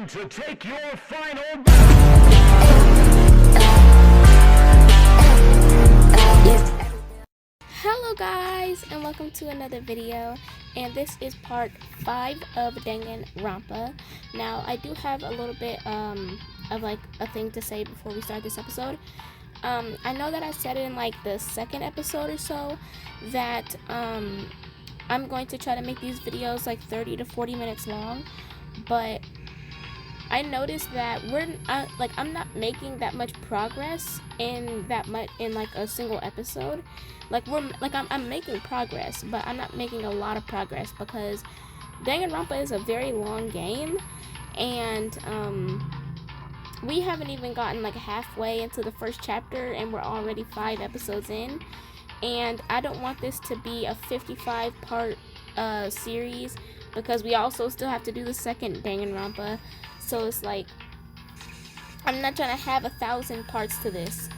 time to take your final. Hello guys, and welcome to another video, and this is part 5 of Danganronpa. Now I do have a little bit of like a thing to say before we start this episode. I know that I said it in like the second episode or so that I'm going to try to make these videos like 30 to 40 minutes long, but I noticed that I'm not making that much progress in like a single episode. I'm making progress, but I'm not making a lot of progress because Danganronpa is a very long game, and we haven't even gotten like halfway into the first chapter, and we're already 5 episodes in. And I don't want this to be a 55 part series because we also still have to do the second Danganronpa. So it's like I'm not trying to have 1,000 parts to this.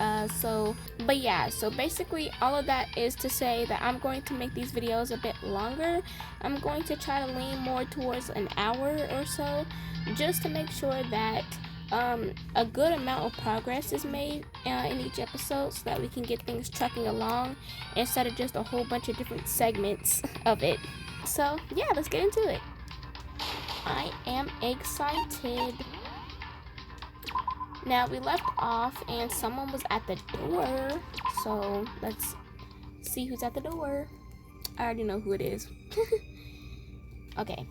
So basically all of that is to say that I'm going to make these videos a bit longer. I'm going to try to lean more towards an hour or so, just to make sure that a good amount of progress is made in each episode, so that we can get things trucking along instead of just a whole bunch of different segments of it. So yeah, let's get into it. I am excited. Now we left off and someone was at the door, so let's see who's at the door. I already know who it is. Okay.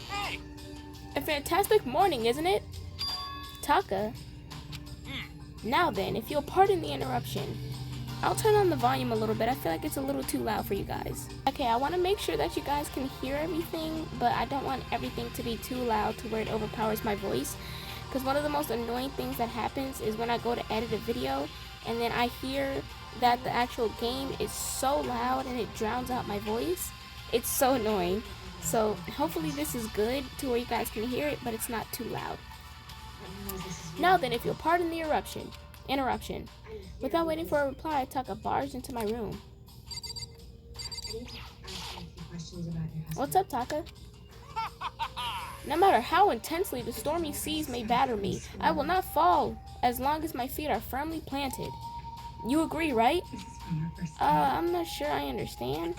Hey! A fantastic morning, isn't it? Taka. Now then, if you'll pardon the interruption, I'll turn on the volume a little bit. I feel like it's a little too loud for you guys. Okay, I want to make sure that you guys can hear everything, but I don't want everything to be too loud to where it overpowers my voice. Because one of the most annoying things that happens is when I go to edit a video, and then I hear that the actual game is so loud and it drowns out my voice. It's so annoying. So hopefully this is good to where you guys can hear it, but it's not too loud. Now then, if you'll pardon the interruption. Without waiting for a reply, Taka barged into my room. What's up, Taka? No matter how intensely the stormy seas may batter me, I will not fall as long as my feet are firmly planted. You agree, right? I'm not sure I understand.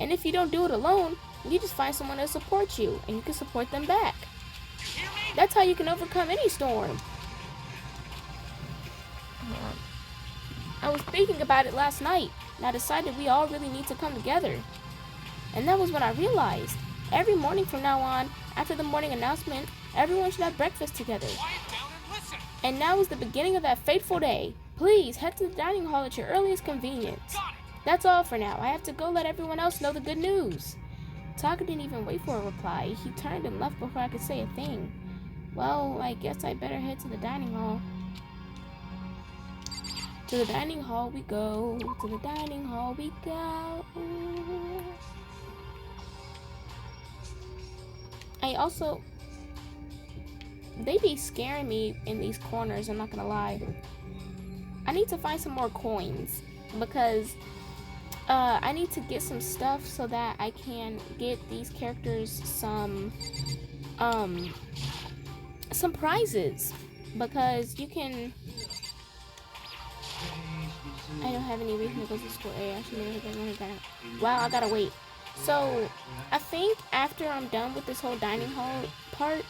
And if you don't do it alone, you just find someone to support you, and you can support them back. That's how you can overcome any storm. I was thinking about it last night, and I decided we all really need to come together. And that was when I realized, every morning from now on, after the morning announcement, everyone should have breakfast together. And now is the beginning of that fateful day. Please, head to the dining hall at your earliest convenience. That's all for now. I have to go let everyone else know the good news. Taka didn't even wait for a reply. He turned and left before I could say a thing. Well, I guess I better head to the dining hall. To the dining hall we go. To the dining hall we go. They be scaring me in these corners, I'm not gonna lie. I need to find some more coins because I need to get some stuff so that I can get these characters some prizes, because you can. I don't have any reason to go to school. Wow, I gotta wait. So I think after I'm done with this whole dining hall part,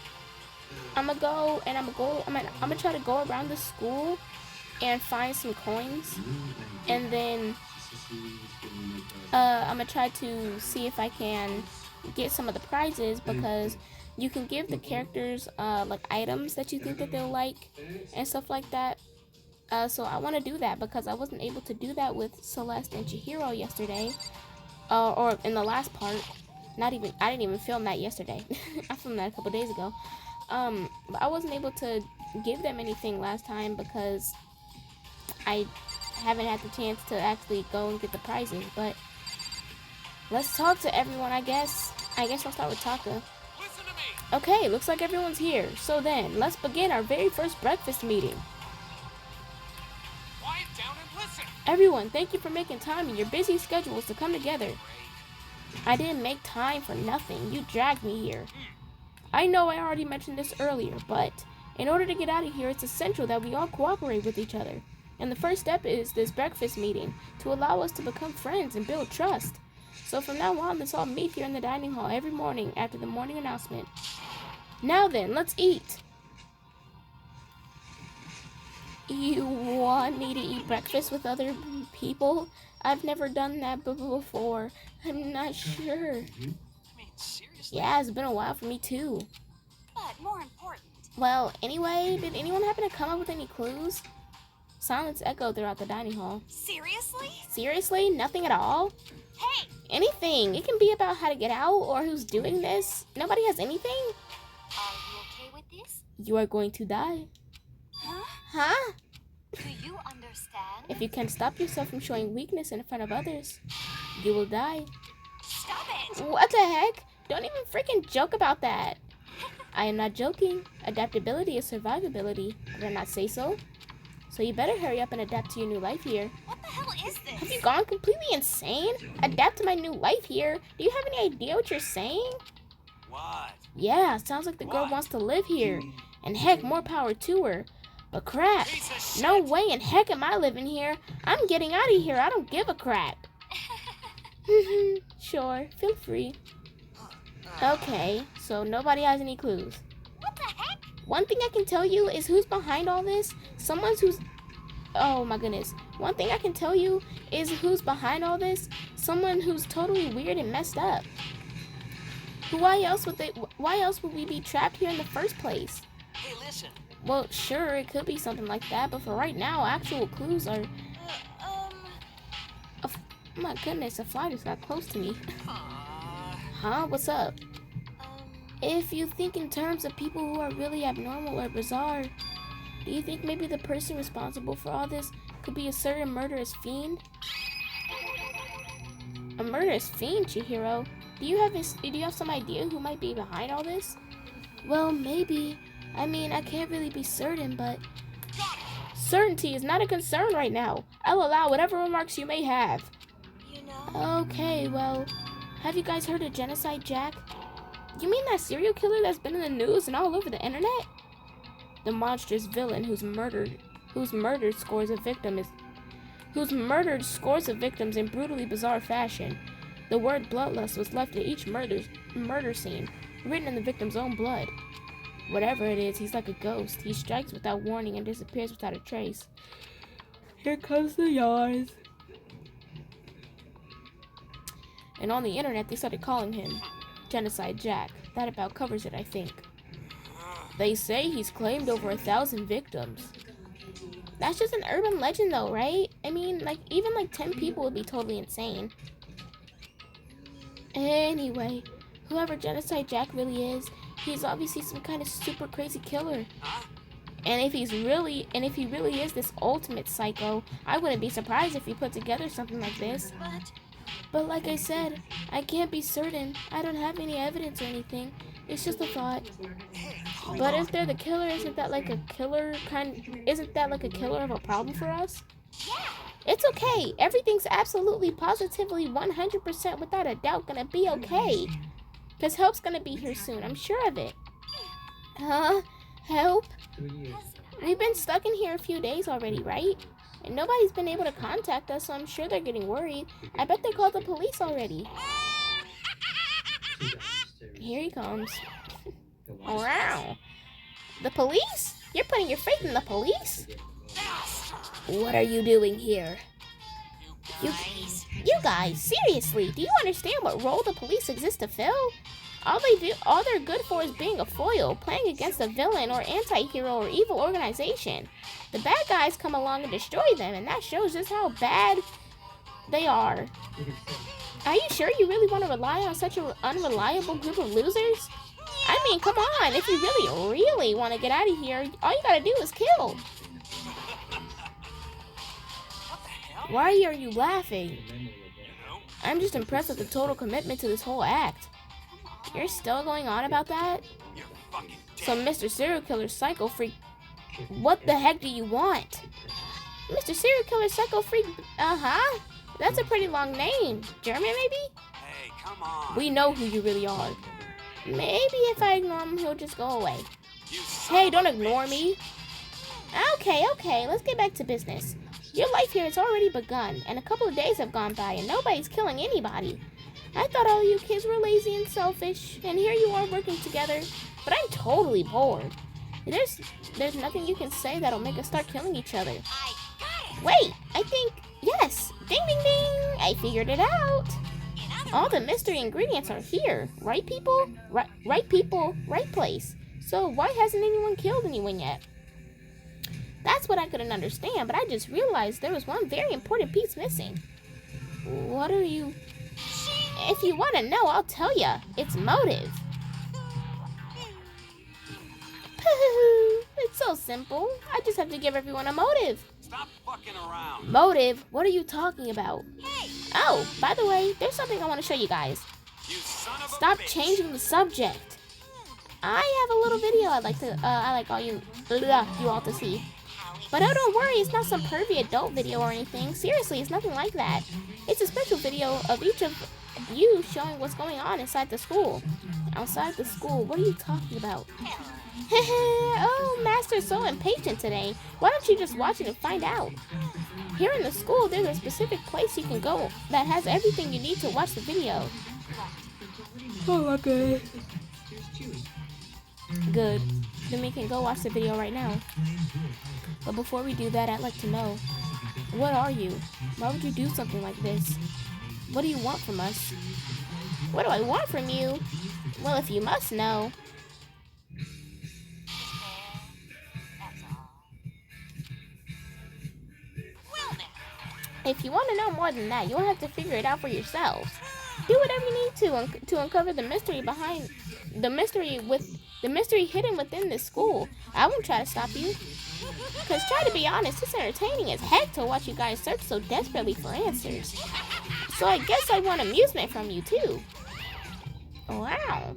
I'm gonna try to go around the school and find some coins, and then I'm gonna try to see if I can get some of the prizes, because you can give the characters like items that you think that they'll like and stuff like that. So I want to do that because I wasn't able to do that with Celeste and Chihiro yesterday, or in the last part. I didn't even film that yesterday. I filmed that a couple days ago. But I wasn't able to give them anything last time because I haven't had the chance to actually go and get the prizes. But let's talk to everyone, I guess. I'll start with Taka. Okay, looks like everyone's here. So then, let's begin our very first breakfast meeting. Everyone, thank you for making time in your busy schedules to come together. I didn't make time for nothing. You dragged me here. I know I already mentioned this earlier, but in order to get out of here, it's essential that we all cooperate with each other. And the first step is this breakfast meeting to allow us to become friends and build trust. So from now on, let's all meet here in the dining hall every morning after the morning announcement. Now then, let's eat. You want me to eat breakfast with other people? I've never done that before. I'm not sure. I mean, seriously? Yeah, it's been a while for me too. But more important. Well, anyway, did anyone happen to come up with any clues? Silence echoed throughout the dining hall. Seriously? Seriously? Nothing at all? Hey! Anything. It can be about how to get out or who's doing this. Nobody has anything? Are you okay with this? You are going to die. Huh? Huh? Do you understand? If you can't stop yourself from showing weakness in front of others, you will die. Stop it! What the heck? Don't even freaking joke about that. I am not joking. Adaptability is survivability. Did I not say so? So you better hurry up and adapt to your new life here. What the hell is this? Have you gone completely insane? Adapt to my new life here? Do you have any idea what you're saying? What? Yeah, sounds like the girl wants to live here. And heck, more power to her. But crap, Piece of shit. no way in heck am I living here. I'm getting out of here. I don't give a crap. Sure, feel free. Okay, so nobody has any clues. What the heck? One thing I can tell you is who's behind all this. Oh my goodness. One thing I can tell you is who's behind all this. Someone who's totally weird and messed up. Why else would we be trapped here in the first place? Hey, listen. Well, sure, it could be something like that, but for right now, actual clues are... my goodness, a fly just got close to me. Huh? What's up? If you think in terms of people who are really abnormal or bizarre, do you think maybe the person responsible for all this could be a certain murderous fiend? A murderous fiend, Chihiro? Do you have some idea who might be behind all this? Well, maybe. I mean, I can't really be certain, but... Certainty is not a concern right now. I'll allow whatever remarks you may have. You know? Okay, well... Have you guys heard of Genocide Jack? You mean that serial killer that's been in the news and all over the internet? The monstrous villain who's murdered scores of victims in brutally bizarre fashion. The word bloodlust was left at each murder scene, written in the victim's own blood. Whatever it is, he's like a ghost. He strikes without warning and disappears without a trace. Here comes the yawns. And on the internet, they started calling him Genocide Jack. That about covers it, I think. They say he's claimed over 1,000 victims. That's just an urban legend though, right? I mean, even 10 people would be totally insane. Anyway, whoever Genocide Jack really is, he's obviously some kind of super crazy killer. And if he really is this ultimate psycho, I wouldn't be surprised if he put together something like this. But like I said, I can't be certain. I don't have any evidence or anything. It's just a thought. But if they're the killer, isn't that like a killer of a problem for us? It's okay. Everything's absolutely, positively, 100% without a doubt gonna be okay. Because help's gonna be here soon. I'm sure of it. Huh? Help? We've been stuck in here a few days already, right? And nobody's been able to contact us, so I'm sure they're getting worried. I bet they called the police already. Here he comes. Wow. The police? You're putting your faith in the police? What are you doing here? You guys, seriously, do you understand what role the police exist to fill? All they're good for is being a foil, playing against a villain or anti-hero or evil organization. The bad guys come along and destroy them, and that shows just how bad they are. Are you sure you really want to rely on such an unreliable group of losers? I mean, come on, if you really want to get out of here, all you gotta do is kill. Why are you laughing? I'm just impressed with the total commitment to this whole act. You're still going on about that? So Mr. Serial Killer Psycho Freak, what the heck do you want? Mr. Serial Killer Psycho Freak, that's a pretty long name. German maybe? Hey, come on. We know who you really are. Maybe if I ignore him, he'll just go away. You son Hey, of don't a ignore bitch. me. Okay, let's get back to business. Your life here has already begun, and a couple of days have gone by, and nobody's killing anybody. I thought all you kids were lazy and selfish, and here you are working together, but I'm totally bored. There's nothing you can say that'll make us start killing each other. I got it. Wait, I think, yes, ding ding ding, I figured it out. In other All the mystery ingredients are here, right people? Right people, right place. So why hasn't anyone killed anyone yet? That's what I couldn't understand, but I just realized there was one very important piece missing. What are you... If you want to know, I'll tell ya. It's motive. It's so simple. I just have to give everyone a motive. Stop fucking around. Motive? What are you talking about? Hey, Oh, by the way, there's something I want to show you guys. You son of a Stop bitch. changing the subject. I have a little video I like all you all to see. But oh, don't worry, it's not some pervy adult video or anything. Seriously, it's nothing like that. It's a special video of each of you showing what's going on inside the school. Outside the school, what are you talking about? Oh, Master's so impatient today. Why don't you just watch it and find out? Here in the school, there's a specific place you can go that has everything you need to watch the video. Oh, okay. Good. Then we can go watch the video right now. But before we do that, I'd like to know, what are you? Why would you do something like this? What do you want from us? What do I want from you? Well, if you must know. that's all. Well now. If you want to know more than that, you'll have to figure it out for yourselves. Do whatever you need to uncover the mystery behind the mystery hidden within this school. I won't try to stop you. Cause try to be honest, it's entertaining as heck to watch you guys search so desperately for answers. So I guess I want amusement from you too. Wow.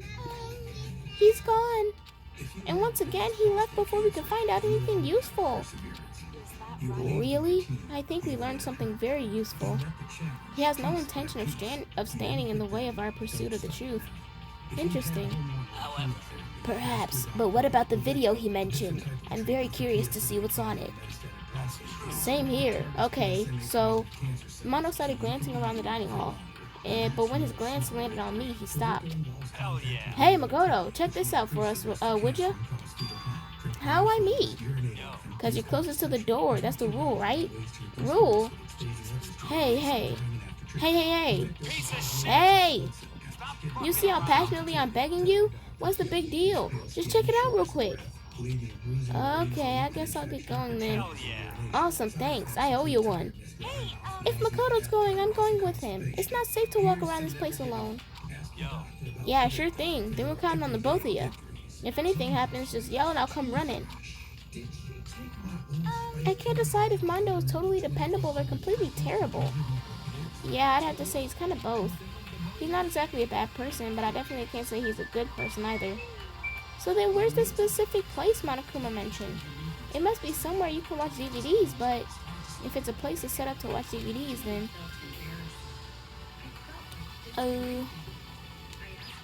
He's gone. And once again, he left before we could find out anything useful. Really? I think we learned something very useful. He has no intention of standing in the way of our pursuit of the truth. Interesting. However, Perhaps, but what about the video he mentioned? I'm very curious to see what's on it. Same here. Okay, so Mono started glancing around the dining hall. But when his glance landed on me, he stopped. hell yeah. Hey, Makoto, check this out for us, would ya? How I me? Yo, Because you're closest to the door. That's the rule, right? Rule? Hey. piece of shit. Hey! Stop You see how passionately I'm begging you? What's the big deal? Just check it out real quick. Okay, I guess I'll get going then. Hell yeah. Awesome, thanks. I owe you one. Hey, If Makoto's going, I'm going with him. It's not safe to walk around this place alone. Yo, Yeah, sure thing. Then we're counting on the both of you. If anything happens, just yell and I'll come running. I can't decide if Mondo is totally dependable or completely terrible. Yeah, I'd have to say he's kind of both. He's not exactly a bad person, but I definitely can't say he's a good person either. So then where's the specific place Monokuma mentioned? It must be somewhere you can watch DVDs, but if it's a place that's set up to watch DVDs, then...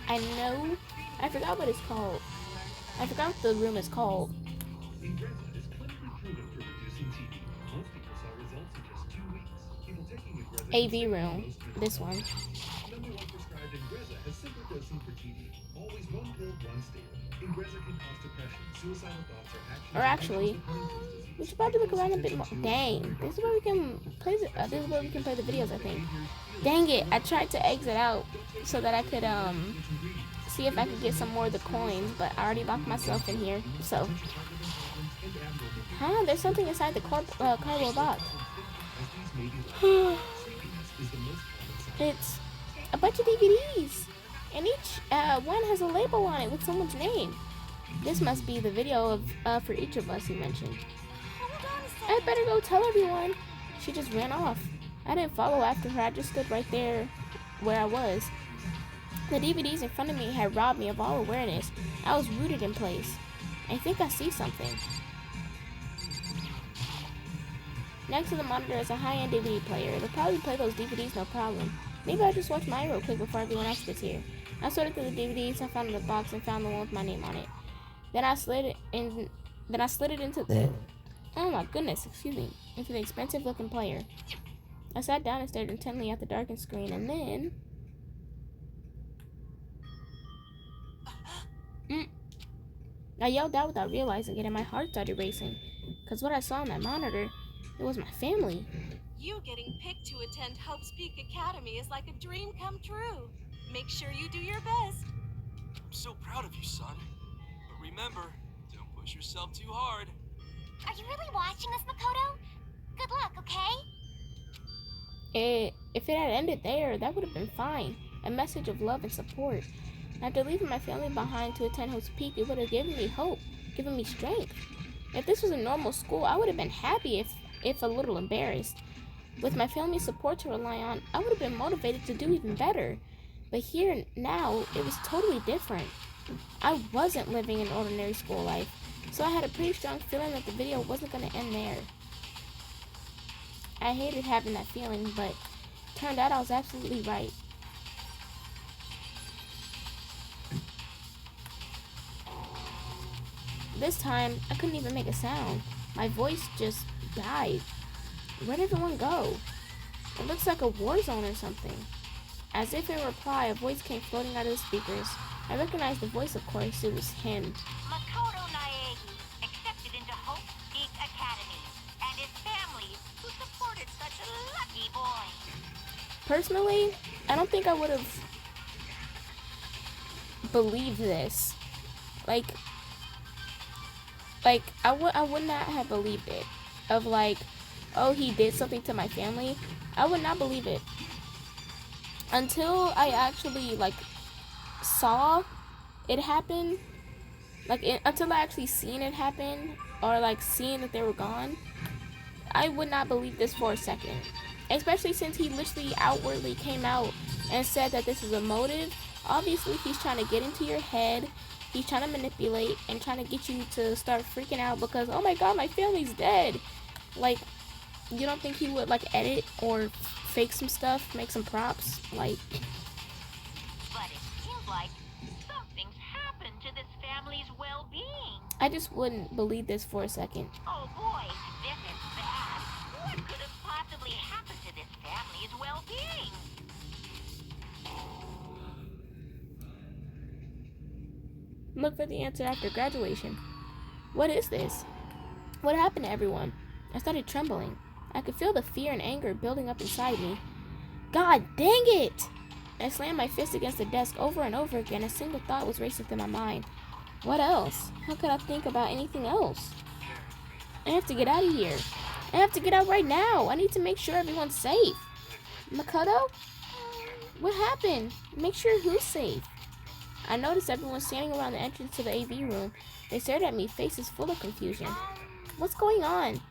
I know. I forgot what it's called. I forgot what the room is called. AV room. This one. Or actually, we should probably look around a bit more. Dang, this is where we can play the videos, I think. Dang it, I tried to exit out so that I could see if I could get some more of the coins, but I already locked myself in here. So, there's something inside the cardboard box. It's a bunch of DVDs, and each one has a label on it with someone's name. This must be the video of for each of us, he mentioned. hold on a second. I better go tell everyone. She just ran off. I didn't follow after her. I just stood right there where I was. The DVDs in front of me had robbed me of all awareness. I was rooted in place. I think I see something. Next to the monitor is a high-end DVD player. It'll probably play those DVDs no problem. Maybe I'll just watch mine real quick before everyone else gets here. I sorted through the DVDs, I found the box and found the one with my name on it. Then I slid it into the, oh my goodness, excuse me, into the expensive looking player. I sat down and stared intently at the darkened screen, and then I yelled out without realizing it, and my heart started racing. Because what I saw on that monitor, it was my family. You getting picked to attend Hope's Peak Academy is like a dream come true. Make sure you do your best. I'm so proud of you, son. But remember, don't push yourself too hard. Are you really watching us, Makoto? Good luck, okay? If it had ended there, that would have been fine. A message of love and support. After leaving my family behind to attend Hope's Peak, it would have given me hope, given me strength. If this was a normal school, I would have been happy, if a little embarrassed. With my family's support to rely on, I would have been motivated to do even better. But here, now, it was totally different. I wasn't living an ordinary school life, so I had a pretty strong feeling that the video wasn't going to end there. I hated having that feeling, but turned out I was absolutely right. This time, I couldn't even make a sound. My voice just died. Where'd everyone go? It looks like a war zone or something. As if in reply, a voice came floating out of the speakers. I recognized the voice, of course. It was him. Makoto Naegi accepted into Hope Peak Academy and his family who supported such a lucky boy. Personally, I don't think I would have believed this. I would not have believed it. Of like, oh, he did something to my family. I would not believe it. Until I actually, saw it happen. Until I actually seen it happen. Or, seeing that they were gone. I would not believe this for a second. Especially since he literally outwardly came out and said that this is a motive. Obviously, he's trying to get into your head. He's trying to manipulate and trying to get you to start freaking out because, oh my god, my family's dead. You don't think he would, edit or fake some stuff, make some props? But it seems like something's happened to this family's well-being. I just wouldn't believe this for a second. Oh boy, this is bad. What could have possibly happened to this family's well-being? Look for the answer after graduation. What is this? What happened to everyone? I started trembling. I could feel the fear and anger building up inside me. God dang it! I slammed my fist against the desk over and over again. A single thought was racing through my mind. What else? How could I think about anything else? I have to get out of here. I have to get out right now. I need to make sure everyone's safe. Makoto? What happened? Make sure who's safe. I noticed everyone standing around the entrance to the AV room. They stared at me, faces full of confusion. What's going on?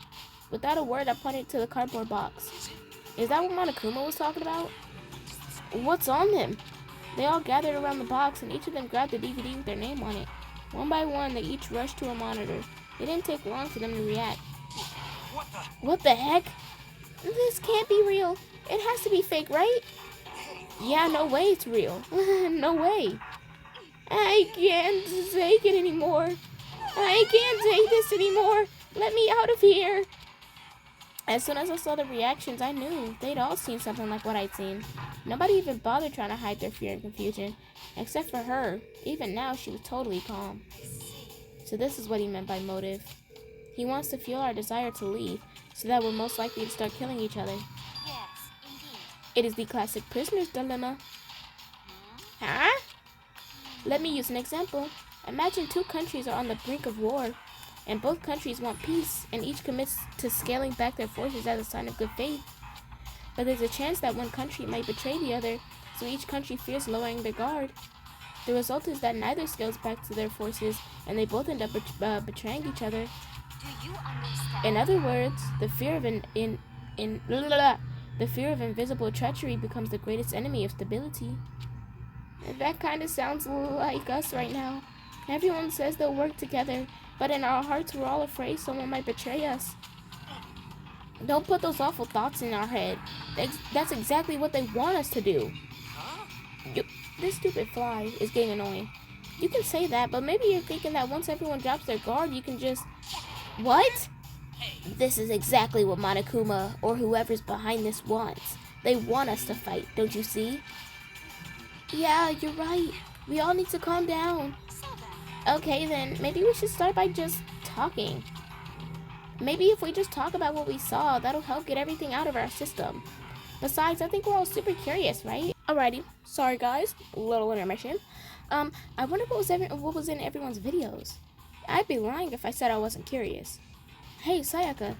Without a word, I pointed to the cardboard box. Is that what Monokuma was talking about? What's on them? They all gathered around the box, and each of them grabbed the DVD with their name on it. One by one, they each rushed to a monitor. It didn't take long for them to react. What the heck? This can't be real. It has to be fake, right? Yeah, no way it's real. No way. I can't take it anymore. I can't take this anymore. Let me out of here. As soon as I saw the reactions, I knew they'd all seen something like what I'd seen. Nobody even bothered trying to hide their fear and confusion, except for her. Even now, she was totally calm. So this is what he meant by motive. He wants to fuel our desire to leave, so that we're most likely to start killing each other. Yes, indeed. It is the classic prisoner's dilemma. Huh? Let me use an example. Imagine two countries are on the brink of war, and both countries want peace, and each commits to scaling back their forces as a sign of good faith. But there's a chance that one country might betray the other, so each country fears lowering their guard. The result is that neither scales back to their forces, and they both end up betraying each other. Do you understand? In other words, the fear of invisible treachery becomes the greatest enemy of stability. That kind of sounds like us right now. Everyone says they'll work together, but in our hearts we're all afraid someone might betray us. Don't put those awful thoughts in our head. That's exactly what they want us to do. Huh? This stupid fly is getting annoying. You can say that, but maybe you're thinking that once everyone drops their guard, you can just... What? This is exactly what Monokuma or whoever's behind this wants. They want us to fight, don't you see? Yeah, you're right. We all need to calm down. Okay, then maybe we should start by just talking. Maybe if we just talk about what we saw, that'll help get everything out of our system. Besides, I think we're all super curious, right? Alrighty, sorry guys, a little intermission. I wonder what was in everyone's videos. I'd be lying if I said I wasn't curious. Hey, Sayaka.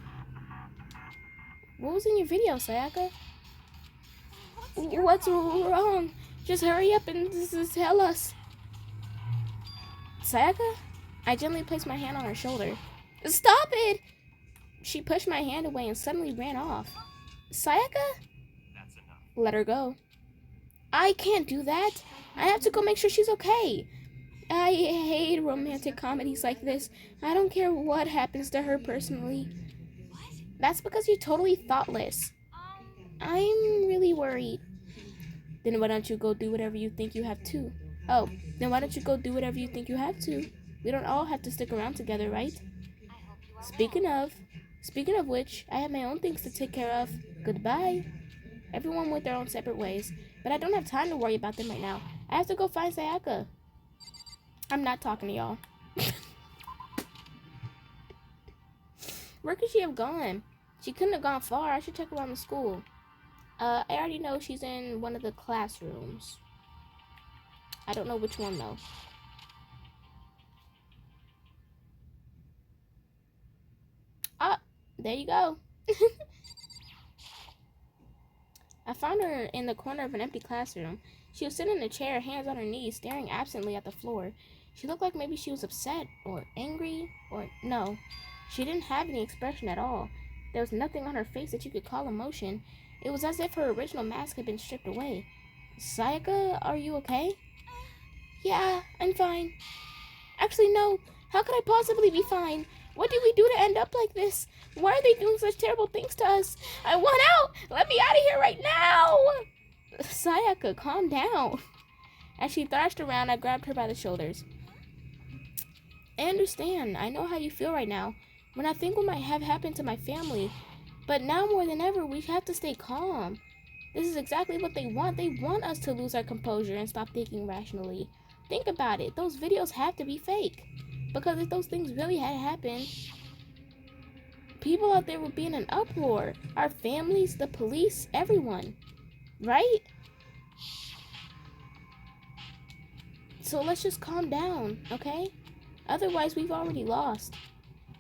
What was in your video, Sayaka? What's wrong? Just hurry up and just tell us. Sayaka? I gently placed my hand on her shoulder. Stop it! She pushed my hand away and suddenly ran off. Sayaka? That's enough. Let her go. I can't do that. I have to go make sure she's okay. I hate romantic comedies like this. I don't care what happens to her personally. That's because you're totally thoughtless. I'm really worried. Then why don't you go do whatever you think you have to? Oh, then why don't you go do whatever you think you have to? We don't all have to stick around together, right? Speaking of which, I have my own things to take care of. Goodbye. Everyone went their own separate ways, but I don't have time to worry about them right now. I have to go find Sayaka. I'm not talking to y'all. Where could she have gone? She couldn't have gone far. I should check around the school. I already know she's in one of the classrooms. I don't know which one though. Ah, there you go. I found her in the corner of an empty classroom. She was sitting in a chair, hands on her knees, staring absently at the floor. She looked like maybe she was upset or angry or no. She didn't have any expression at all. There was nothing on her face that you could call emotion. It was as if her original mask had been stripped away. Sayaka, are you okay? Yeah, I'm fine. Actually, no. How could I possibly be fine? What did we do to end up like this? Why are they doing such terrible things to us? I want out! Let me out of here right now! Sayaka, calm down. As she thrashed around, I grabbed her by the shoulders. I understand. I know how you feel right now. When I think what might have happened to my family. But now more than ever, we have to stay calm. This is exactly what they want. They want us to lose our composure and stop thinking rationally. Think about it. Those videos have to be fake. Because if those things really had happened, people out there would be in an uproar. Our families, the police, everyone. Right? So let's just calm down, okay? Otherwise, we've already lost.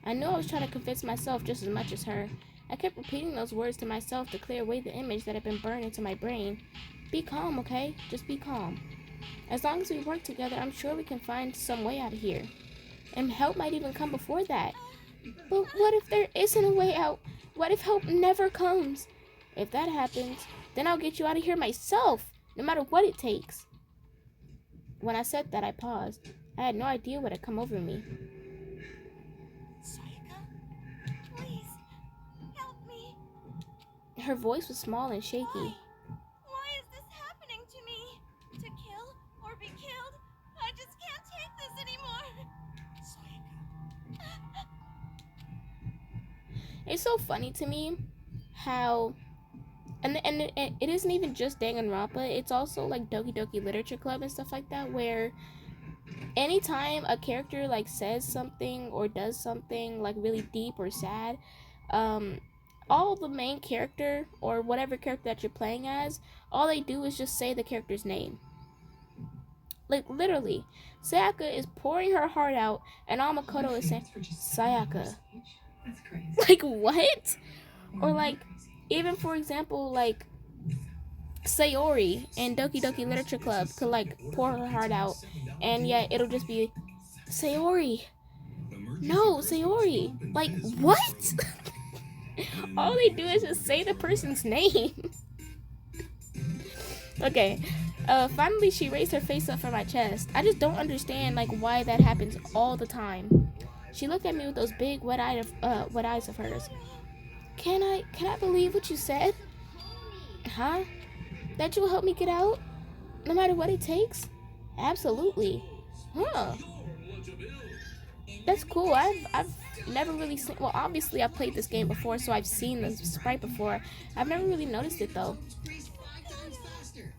I know I was trying to convince myself just as much as her. I kept repeating those words to myself to clear away the image that had been burned into my brain. Be calm, okay? Just be calm. As long as we work together, I'm sure we can find some way out of here. And help might even come before that. But what if there isn't a way out? What if help never comes? If that happens, then I'll get you out of here myself, no matter what it takes. When I said that, I paused. I had no idea what had come over me. Sayaka, please, help me. Her voice was small and shaky. Why is this happening to me? To kill or be killed? I just can't take this anymore. Sayaka. It's so funny to me how, and it isn't even just Danganronpa, it's also like Doki Doki Literature Club and stuff like that, where anytime a character like says something or does something like really deep or sad, all the main character or whatever character that you're playing as, all they do is just say the character's name. Like literally, Sayaka is pouring her heart out and all Makoto is saying, Sayaka. That's crazy. Like what? Or like, even for example, like Sayori in Doki Doki Literature Club could like pour her heart out, and yet it'll just be Sayori. No, Sayori. Like what? All they do is just say the person's name. Okay. Finally she raised her face up from my chest. I just don't understand like why that happens all the time. She looked at me with those big wet eyes of hers. Can I believe what you said? Huh? That you'll help me get out? No matter what it takes? Absolutely. Huh. That's cool. I've never really seen, well, obviously I've played this game before, so I've seen the sprite before. I've never really noticed it though.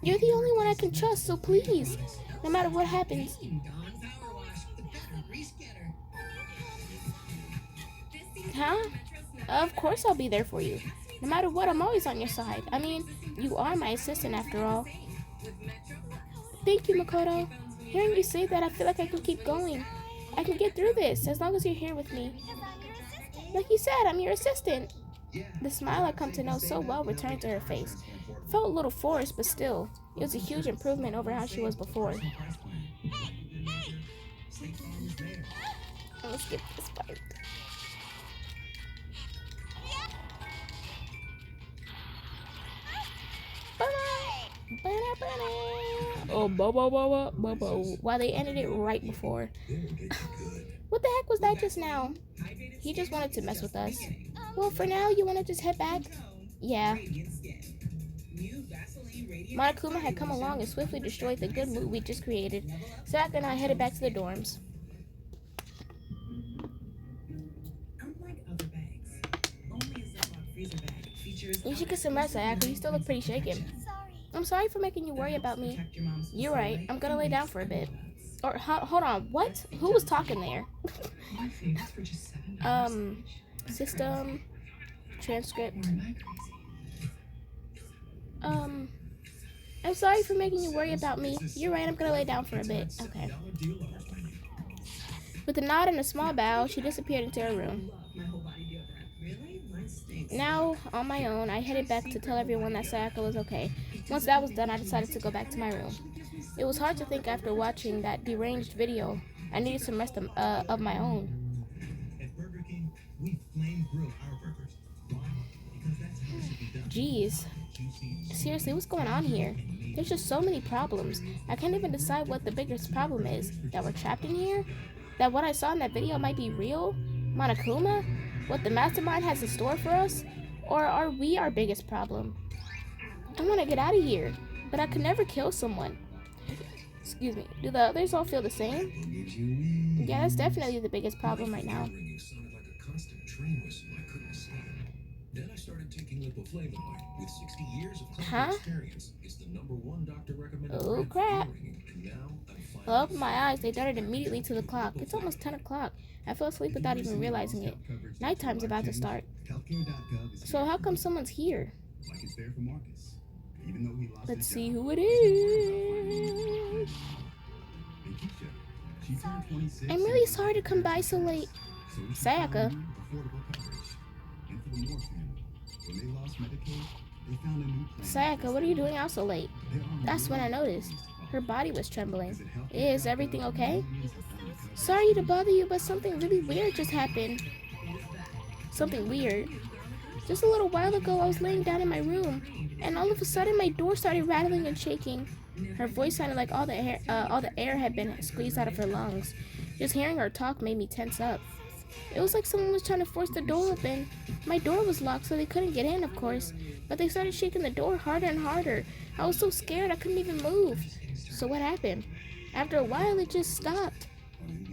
You're the only one I can trust, so please, no matter what happens. Huh? Of course I'll be there for you. No matter what, I'm always on your side. I mean, you are my assistant after all. Thank you, Makoto. Hearing you say that, I feel like I can keep going. I can get through this as long as you're here with me. Like you said, I'm your assistant. The smile I come to know so well returned to her face. Felt a little forced, but still, it was a huge improvement over how she was before. Let's skip this part. Oh, Bobo. Wow, they ended it right before. What the heck was that just now? He just wanted to mess with us. Well, for now, you want to just head back? Yeah. Monokuma had come along and swiftly destroyed the good mood we just created. Sayaka and I headed back to the dorms. You should get some rest, Sayaka. You still look pretty shaken. I'm sorry for making you worry about me. You're right. I'm gonna lay down for a bit. Or, hold on. What? Who was talking there? System. Transcript. I'm sorry for making you worry about me. You're right. I'm gonna lay down for a bit. Okay. With a nod and a small bow, she disappeared into her room. Now, on my own, I headed back to tell everyone that Sayaka was okay. Once that was done, I decided to go back to my room. It was hard to think after watching that deranged video. I needed some rest of my own. Jeez. Seriously, what's going on here? There's just so many problems. I can't even decide what the biggest problem is. That we're trapped in here? That what I saw in that video might be real? Monokuma? What the mastermind has in store for us? Or are we our biggest problem? I want to get out of here, but I could never kill someone. Excuse me. Do the others all feel the same? Yeah, that's definitely the biggest problem right now. Then I started taking lipoflavinoid with 60 years of Huh? experience. It's the #1 doctor recommended. Oh crap. Well, I opened my eyes, they darted immediately to the clock. It's almost 10 o'clock. I fell asleep without even realizing it. Nighttime's about to start. So how come someone's here? Let's see who it is. I'm really sorry to come by so late. Sayaka. Sayaka, what are you doing out so late? That's when I noticed. Her body was trembling. Is everything okay? Sorry to bother you, but something really weird just happened. Something weird. Just a little while ago, I was laying down in my room, and all of a sudden, my door started rattling and shaking. Her voice sounded like all the air had been squeezed out of her lungs. Just hearing her talk made me tense up. It was like someone was trying to force the door open. My door was locked, so they couldn't get in, of course. But they started shaking the door harder and harder. I was so scared I couldn't even move. So what happened? After a while, it just stopped.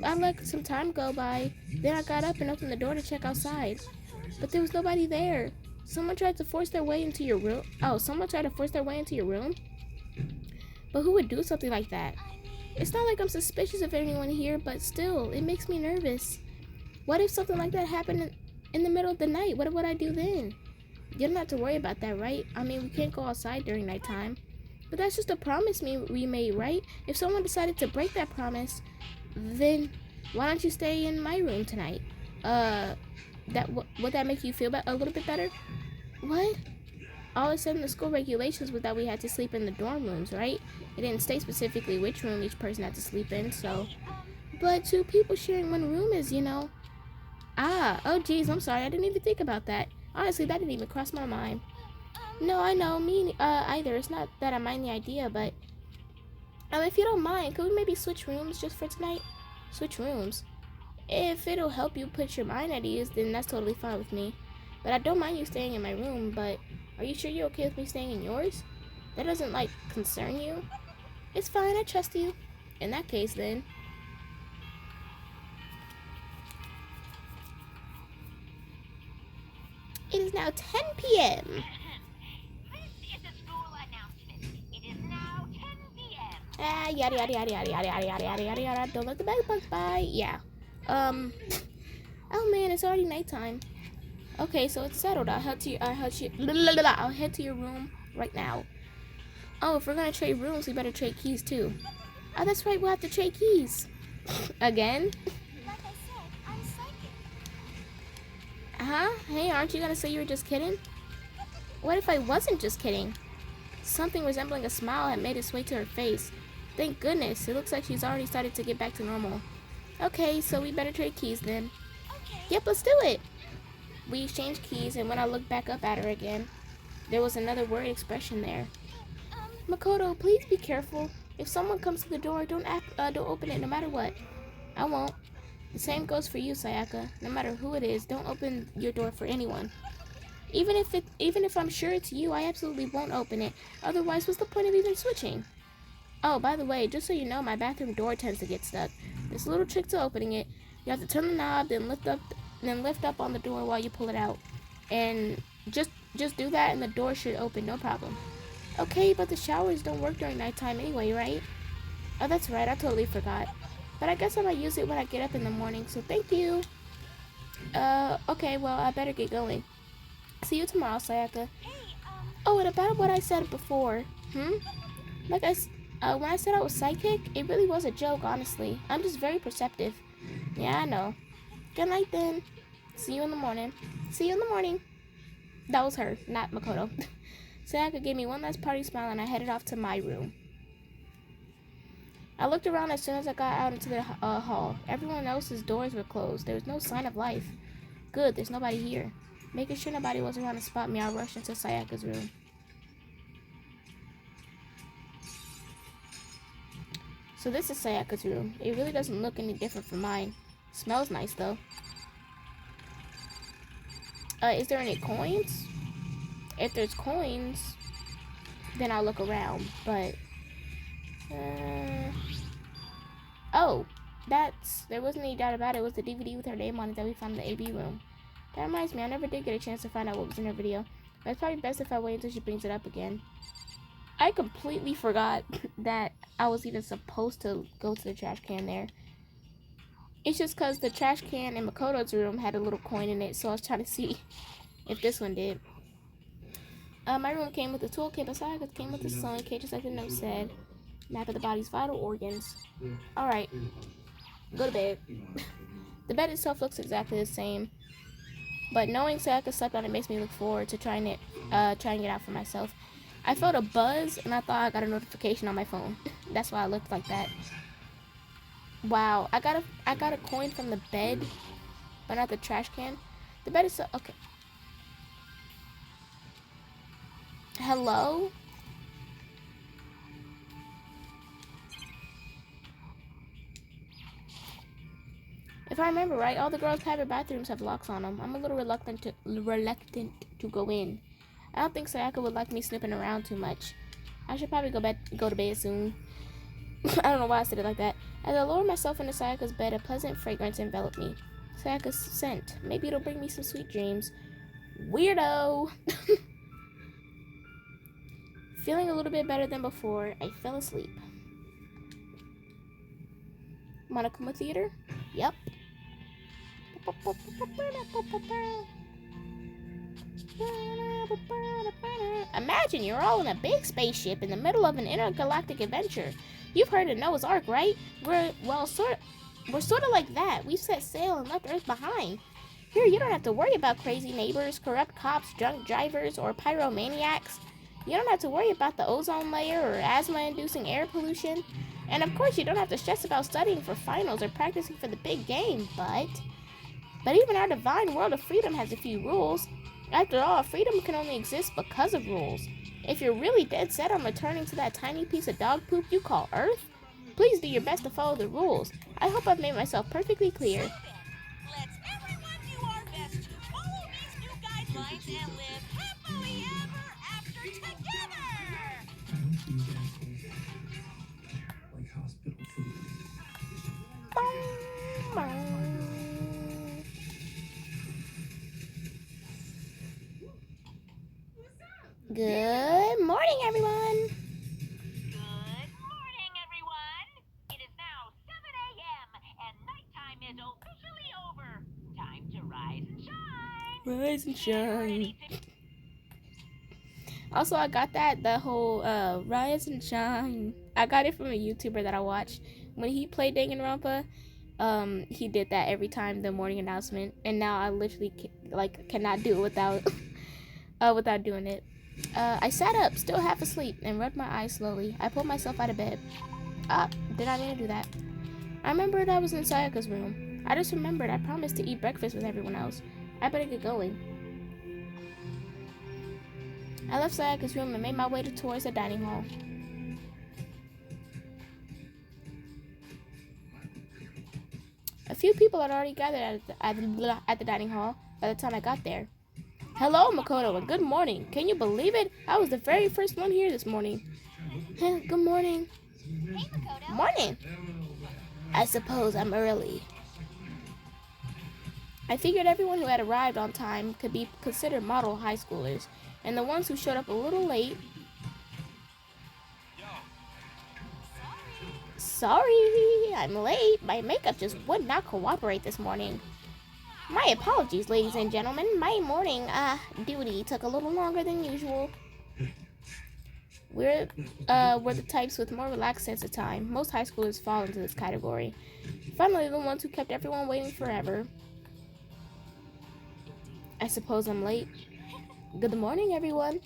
I let some time go by. Then I got up and opened the door to check outside. But there was nobody there. Someone tried to force their way into your room. Oh, someone tried to force their way into your room? But who would do something like that? It's not like I'm suspicious of anyone here, but still, it makes me nervous. What if something like that happened in the middle of the night? What would I do then? You don't have to worry about that, right? I mean, we can't go outside during nighttime. But that's just a promise we made, right? If someone decided to break that promise, then why don't you stay in my room tonight? Would that make you feel a little bit better? What? All it said in the school regulations was that we had to sleep in the dorm rooms, right? It didn't state specifically which room each person had to sleep in, so... But 2 people sharing one room is, you know... Oh geez, I'm sorry, I didn't even think about that. Honestly, that didn't even cross my mind. No, I know, me either. It's not that I mind the idea, but... if you don't mind, could we maybe switch rooms just for tonight? Switch rooms? If it'll help you put your mind at ease, then that's totally fine with me. But I don't mind you staying in my room, but are you sure you're okay with me staying in yours? That doesn't, like, concern you? It's fine, I trust you. In that case, then. It is now 10 p.m. This is a school announcement. It is now 10 p.m. Ah, yada yada yada yada yada yada yada yada yada. Don't let the bed bugs by. Yeah. Oh man, it's already nighttime. Okay, so it's settled. I'll head to your room right now. Oh, if we're gonna trade rooms, we better trade keys too. Oh, that's right. We'll have to trade keys. Again? Like I said, I'm psychic. Huh? Hey, aren't you gonna say you were just kidding? What if I wasn't just kidding? Something resembling a smile had made its way to her face. Thank goodness. It looks like she's already started to get back to normal. Okay, so we better trade keys then. Okay. Yep, let's do it. We exchanged keys, and when I looked back up at her again, there was another worried expression there. Makoto, please be careful. If someone comes to the door, don't open it no matter what. I won't. The same goes for you, Sayaka. No matter who it is, don't open your door for anyone. Even if I'm sure it's you, I absolutely won't open it. Otherwise, what's the point of even switching? Oh, by the way, just so you know, my bathroom door tends to get stuck. There's a little trick to opening it. You have to turn the knob, then lift up on the door while you pull it out. And just do that and the door should open, no problem. Okay, but the showers don't work during nighttime anyway, right? Oh, that's right, I totally forgot. But I guess I might use it when I get up in the morning, so thank you. Okay, well, I better get going. See you tomorrow, Sayaka. Hey, Oh, and about what I said before. Like when I said I was psychic, it really was a joke, honestly. I'm just very perceptive. Yeah, I know. Good night, then. See you in the morning. See you in the morning. That was her, not Makoto. Sayaka gave me one last party smile, and I headed off to my room. I looked around as soon as I got out into the hall. Everyone else's doors were closed. There was no sign of life. Good, there's nobody here. Making sure nobody was around to spot me, I rushed into Sayaka's room. So this is Sayaka's room. It really doesn't look any different from mine. Smells nice, though. Is there any coins? If there's coins, then I'll look around, but... Oh, there wasn't any doubt about it. It was the DVD with her name on it that we found in the AB room. That reminds me, I never did get a chance to find out what was in her video. But it's probably best if I wait until she brings it up again. I completely forgot that I was even supposed to go to the trash can there. It's just because the trash can in Makoto's room had a little coin in it, so I was trying to see if this one did. My room came with a toolkit, but Sayaka's came with a sewing kit, just like the note said. Map of the body's vital organs. Alright, go to bed. The bed itself looks exactly the same, but knowing Sayaka slept on it makes me look forward to trying it out for myself. I felt a buzz, and I thought I got a notification on my phone. That's why I looked like that. Wow, I got a coin from the bed, but not the trash can. The bed is so okay. Hello? If I remember right, all the girls' private bathrooms have locks on them. I'm a little reluctant to go in. I don't think Sayaka would like me snooping around too much. I should probably go to bed soon. I don't know why I said it like that. As I lowered myself into Sayaka's bed, a pleasant fragrance enveloped me. Sayaka's scent. Maybe it'll bring me some sweet dreams. Weirdo! Feeling a little bit better than before, I fell asleep. Monokuma Theater? Yep. Imagine you're all in a big spaceship in the middle of an intergalactic adventure. You've heard of Noah's Ark, right? We're sort of like that. We've set sail and left Earth behind. Here, you don't have to worry about crazy neighbors, corrupt cops, drunk drivers, or pyromaniacs. You don't have to worry about the ozone layer or asthma-inducing air pollution. And of course, you don't have to stress about studying for finals or practicing for the big game, but even our divine world of freedom has a few rules. After all, freedom can only exist because of rules. If you're really dead set on returning to that tiny piece of dog poop you call Earth, please do your best to follow the rules. I hope I've made myself perfectly clear. Let's everyone do our best to follow these new guidelines minds and live happily ever after together! These assholes like hospital food. Good morning, everyone. Good morning, everyone! It is now 7 a.m. and nighttime is officially over. Time to rise and shine! Rise and shine. Ready to Also, I got the whole rise and shine. I got it from a YouTuber that I watched. When he played Danganronpa, he did that every time the morning announcement, and now I literally cannot do it without without doing it. I sat up, still half asleep, and rubbed my eyes slowly. I pulled myself out of bed. Did I mean to do that? I remembered I was in Sayaka's room. I just remembered I promised to eat breakfast with everyone else. I better get going. I left Sayaka's room and made my way towards the dining hall. A few people had already gathered at the dining hall by the time I got there. Hello, Makoto, and good morning. Can you believe it? I was the very first one here this morning. Good morning. Hey, Makoto. Morning. I suppose I'm early. I figured everyone who had arrived on time could be considered model high schoolers, and the ones who showed up a little late. Yo, Sorry, I'm late. My makeup just would not cooperate this morning. My apologies, ladies and gentlemen. My morning duty took a little longer than usual. We're the types with more relaxed sense of time. Most high schoolers fall into this category. Finally, the ones who kept everyone waiting forever. I suppose I'm late. Good morning, everyone.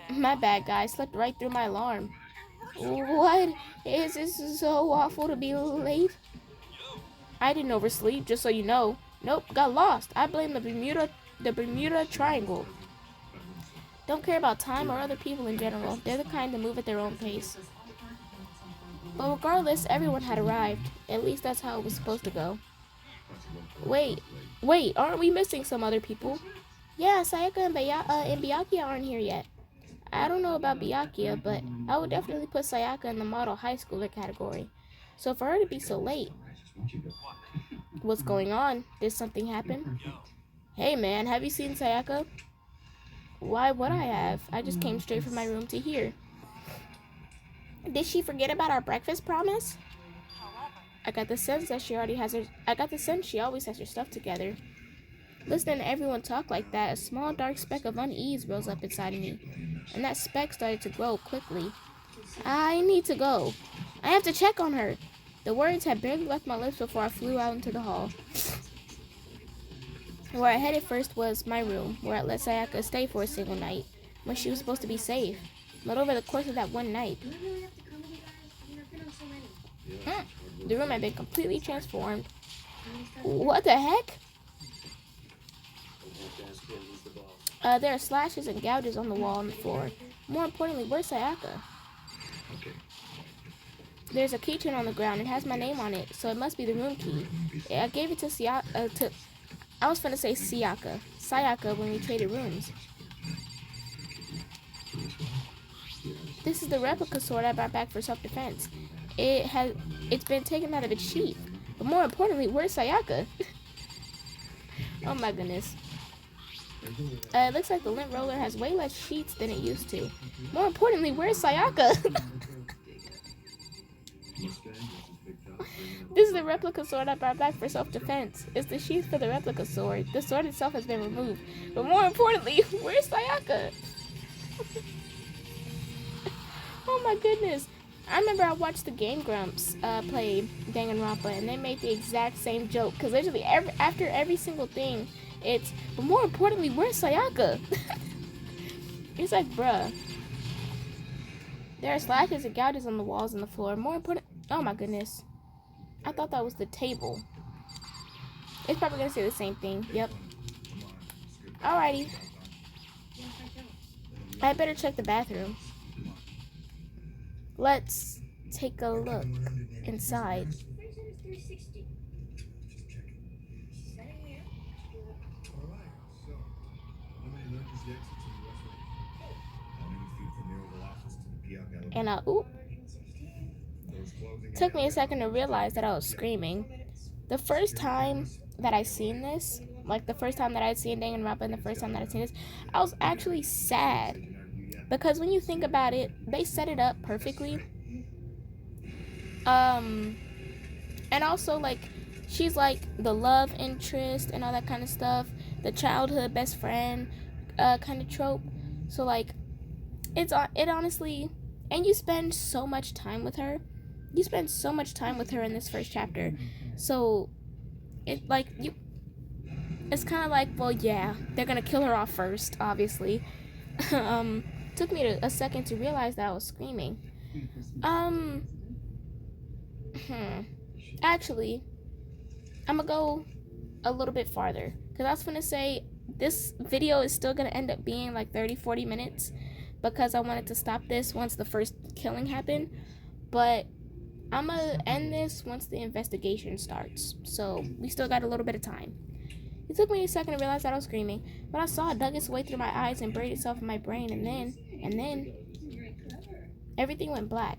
My bad, guys. Slept right through my alarm. What? Is this so awful to be late? I didn't oversleep, just so you know. Nope, got lost. I blame the Bermuda Triangle. Don't care about time or other people in general. They're the kind that move at their own pace. But regardless, everyone had arrived. At least that's how it was supposed to go. Wait, aren't we missing some other people? Yeah, Sayaka and Byakuya aren't here yet. I don't know about Byakuya, but I would definitely put Sayaka in the model high schooler category. So for her to be so late, what's going on? Did something happen? Hey man, have you seen Sayaka? Why would I have? I just came straight from my room to here. Did she forget about our breakfast promise? I got the sense she always has her stuff together. Listening to everyone talk like that, a small dark speck of unease rose up inside of me, and that speck started to grow quickly. I need to go. I have to check on her. The words had barely left my lips before I flew out into the hall. Where I headed first was my room, where I let Sayaka stay for a single night, when she was supposed to be safe. But over the course of that one night, the room had been completely transformed. What the heck? There are slashes and gouges on the wall and the floor. More importantly, where's Sayaka? There's a keychain on the ground. It has my name on it, so it must be the room key. I gave it to I was finna say Sayaka when we traded rooms. This is the replica sword I brought back for self-defense. It's been taken out of its sheath. But more importantly, where's Sayaka? Oh my goodness. It looks like the lint roller has way less sheets than it used to. More importantly, where's Sayaka? This is the replica sword I brought back for self-defense. It's the sheath for the replica sword. The sword itself has been removed. But more importantly, where's Sayaka? Oh my goodness. I remember I watched the Game Grumps play Danganronpa, and they made the exact same joke. Because literally after every single thing, but more importantly, where's Sayaka? It's like, bruh. There are slashes and gouges on the walls and the floor. More important, oh my goodness. I thought that was the table. It's probably gonna say the same thing. Yep. Alrighty. I better check the bathroom. Let's take a look inside. And took me a second to realize that I was screaming. The first time that I seen this, like the first time that I'd seen Danganronpa and the first time that I'd seen this, I was actually sad. Because when you think about it, they set it up perfectly. And also, like, she's like the love interest and all that kind of stuff, the childhood best friend kind of trope. So like, it honestly, and you spend so much time with her. You spend so much time with her in this first chapter. So it's kind of like, well, yeah, they're gonna kill her off first, obviously. Took me a second to realize that I was screaming. Actually, I'm gonna go a little bit farther, because I was gonna say this video is still gonna end up being like 30-40 minutes, because I wanted to stop this once the first killing happened, but I'm gonna end this once the investigation starts, so we still got a little bit of time. It took me a second to realize that I was screaming, but I saw it dug its way through my eyes and buried itself in my brain, and then everything went black.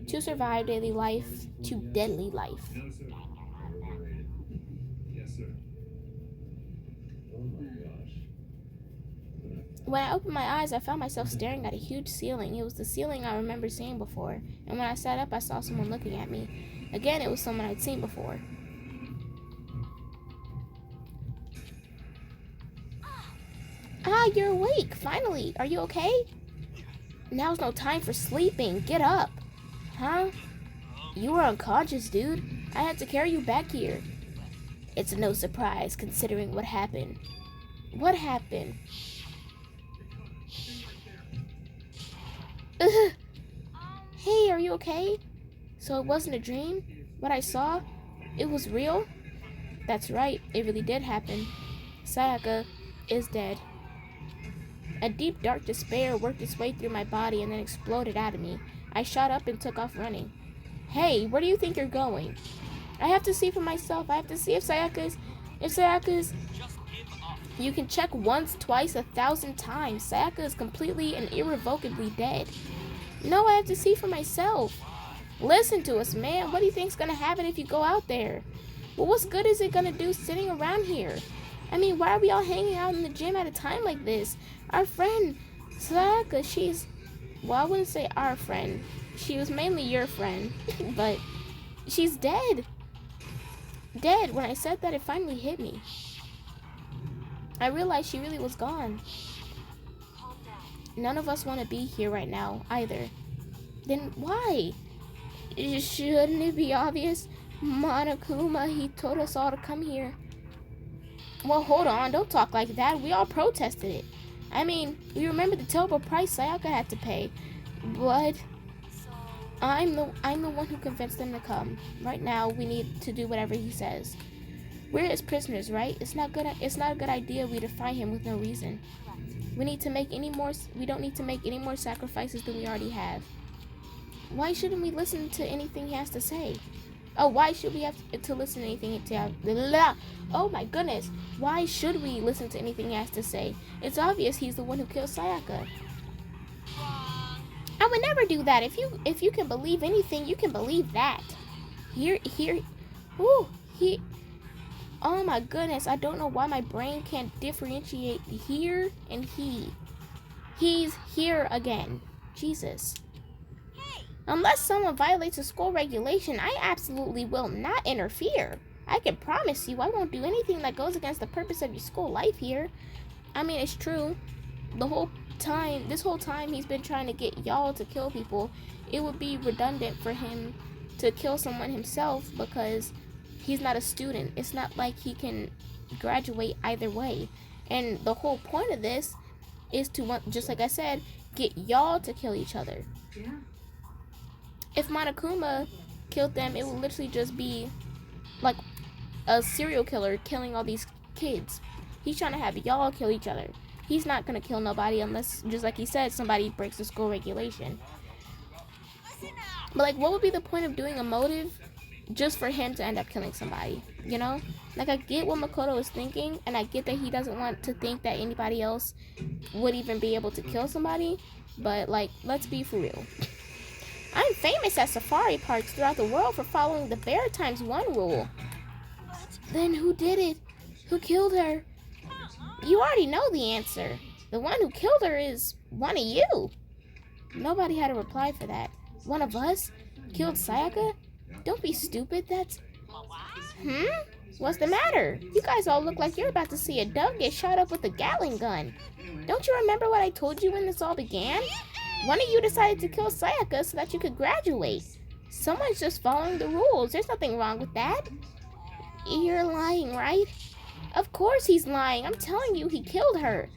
To survive daily life, to deadly life. When I opened my eyes, I found myself staring at a huge ceiling. It was the ceiling I remember seeing before, and when I sat up, I saw someone looking at me. Again, it was someone I'd seen before. Ah, you're awake, finally. Are you okay? Now's no time for sleeping. Get up. Huh? You were unconscious, dude. I had to carry you back here. It's no surprise, considering what happened. What happened? Ugh. Hey, are you okay? So it wasn't a dream? What I saw? It was real? That's right, it really did happen. Sayaka is dead. A deep, dark despair worked its way through my body and then exploded out of me. I shot up and took off running. Hey, where do you think you're going? I have to see for myself. I have to see if Sayaka's... You can check once, twice, 1,000 times. Sayaka is completely and irrevocably dead. No, I have to see for myself. Listen to us, man. What do you think's gonna happen if you go out there? Well, what's good is it gonna do sitting around here? I mean, why are we all hanging out in the gym at a time like this? Our friend, Sayaka, she's... Well, I wouldn't say our friend. She was mainly your friend. But she's dead. Dead. When I said that, it finally hit me. I realized she really was gone. None of us want to be here right now, either. Then why? Shouldn't it be obvious? Monokuma, he told us all to come here. Well, hold on. Don't talk like that. We all protested it. I mean, we remember the terrible price Sayaka had to pay. But I'm the one who convinced them to come. Right now, we need to do whatever he says. We're his prisoners, right? It's not a good idea we defy him with no reason. We don't need to make any more sacrifices than we already have. Why shouldn't we listen to anything he has to say? Oh, why should we have to listen to anything Oh my goodness. Why should we listen to anything he has to say? It's obvious he's the one who killed Sayaka. I would never do that. If you can believe anything, you can believe that. Oh my goodness, I don't know why my brain can't differentiate here and he. He's here again. Jesus. Unless someone violates a school regulation, I absolutely will not interfere. I can promise you I won't do anything that goes against the purpose of your school life here. I mean, it's true. This whole time he's been trying to get y'all to kill people. It would be redundant for him to kill someone himself because he's not a student. It's not like he can graduate either way. And the whole point of this is to, just like I said, get y'all to kill each other. Yeah. If Monokuma killed them, it would literally just be like a serial killer killing all these kids. He's trying to have y'all kill each other. He's not going to kill nobody unless, just like he said, somebody breaks the school regulation. But like, what would be the point of doing a motive just for him to end up killing somebody, you know? Like, I get what Makoto is thinking, and I get that he doesn't want to think that anybody else would even be able to kill somebody, but, like, let's be for real. I'm famous at safari parks throughout the world for following the bear times one rule. Then who did it? Who killed her? You already know the answer. The one who killed her is one of you. Nobody had a reply for that. One of us? Killed Sayaka? Don't be stupid, that's... What's the matter? You guys all look like you're about to see a dove get shot up with a Gatling gun. Don't you remember what I told you when this all began? One of you decided to kill Sayaka so that you could graduate. Someone's just following the rules. There's nothing wrong with that. You're lying, right? Of course he's lying. I'm telling you, he killed her.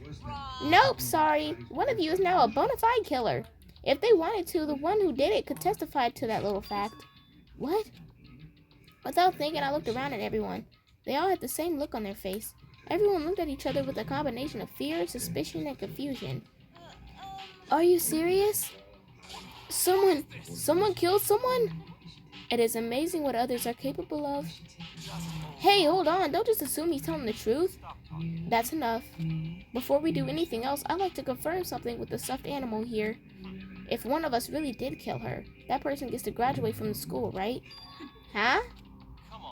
Nope, sorry. One of you is now a bona fide killer. If they wanted to, the one who did it could testify to that little fact. What? Without thinking, I looked around at everyone. They all had the same look on their face. Everyone looked at each other with a combination of fear, suspicion, and confusion. Are you serious? Someone killed someone? It is amazing what others are capable of. Hey, hold on. Don't just assume he's telling the truth. That's enough. Before we do anything else, I'd like to confirm something with the stuffed animal here. If one of us really did kill her, that person gets to graduate from the school, right? Huh?